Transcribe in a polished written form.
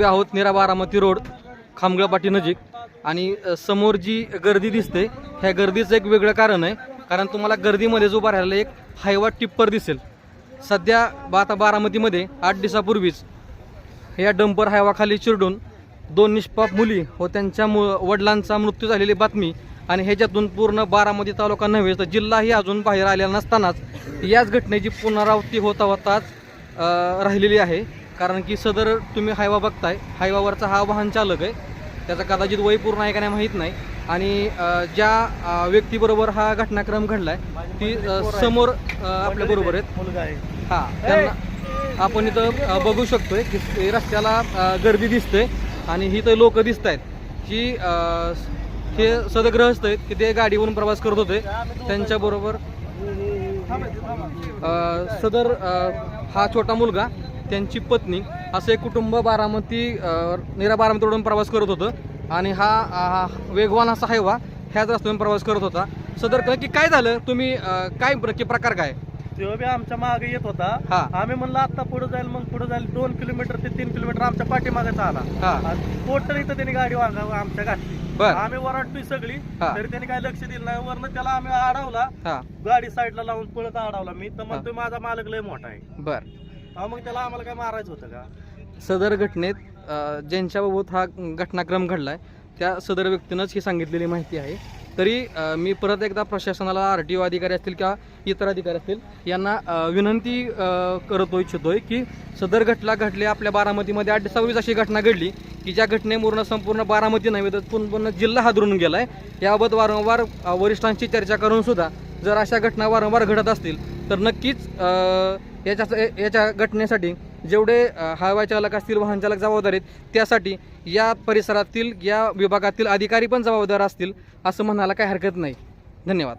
उभे आहोत नीरा बारामती रोड खामगळपाटी नजीक आणि समोर जी गर्दी दिसते ह्या गर्दीचं एक वेगळं कारण आहे, कारण तुम्हाला गर्दीमध्येच उभा राहिलेला एक हायवा टिप्पर दिसेल. सध्या आता बारामतीमध्ये 8 दिवसापूर्वीच या डंपर हायवाखाली चिरडून 2 निष्पाप मुली व त्यांच्या वडिलांचा मृत्यू झालेली बातमी आणि ह्याच्यातून पूर्ण बारामती तालुका नव्हे तर जिल्हाही अजून बाहेर आलेला नसतानाच याच घटनेची पुनरावृत्ती होताच राहिलेली आहे. कारण की सदर तुम्ही हायवा बघताय, हायवावरचा हा वाहन चालक आहे, त्याचा कदाचित वय पूर्ण आहे का नाही माहीत नाही. आणि ज्या व्यक्तीबरोबर हा घटनाक्रम घडलाय ती समोर आपल्याबरोबर आहेत, मुलगा आहे. हां, त्यांना आपण इथं बघू शकतोय की रस्त्याला गर्दी दिसते आणि ही तर लोक दिसत आहेत की हे सदग्रहस्थ आहेत की ते गाडीवरून प्रवास करत होते. त्यांच्याबरोबर सदर हा छोटा मुलगा, त्यांची पत्नी असं एक कुटुंब नीरा बारामती रोडून प्रवास करत होतं आणि हा वेगवान असा हायवा ह्याच रस्त्यावरून प्रवास करत होता. सदर की काय झालं, तुम्ही काय प्रकार काय? तो बी आमच्या मागे येत होता. आम्ही म्हणलं आता पुढे जाईल, मग पुढे जाईल 2 किलोमीटर ते 3 किलोमीटर आमच्या पाठीमागेच आला. टोटल इथं त्यांनी गाडी आमच्या घातली. आम्ही वराटतोय सगळी, तरी त्यांनी काय लक्ष दिलं नाही. वरनं त्याला आम्ही अडवला, गाडी साईडला लावून पळत अडवला. मी तर म्हणतोय माझा मालक लय मोठा आहे. बर, मग त्याला आम्हाला काय मारायचं होतं का? सदर घटनेत ज्यांच्याबाबत हा घटनाक्रम घडलाय त्या सदर व्यक्तीनंच ही सांगितलेली माहिती आहे. तरी मी परत एकदा प्रशासनाला RTO अधिकारी असतील किंवा इतर अधिकारी असतील यांना विनंती करतो इच्छितोय की सदर घडली आपल्या बारामतीमध्ये 8 दिवसापूर्वीच अशी घटना घडली की ज्या घटनेमुळे संपूर्ण बारामती नव्हे तर पूर्ण जिल्हा हादरून गेलाय. याबाबत वारंवार वरिष्ठांची चर्चा करून सुद्धा जर अशा घटना वारंवार घडत असतील तर नक्कीच याच्या घटनेसाठी जेवढे हायवा चालक असतील, वाहन चालक जबाबदार आहेत, त्यासाठी या परिसरातील या विभागातील अधिकारी पण जबाबदार असतील असं म्हणायला काही हरकत नाही. धन्यवाद.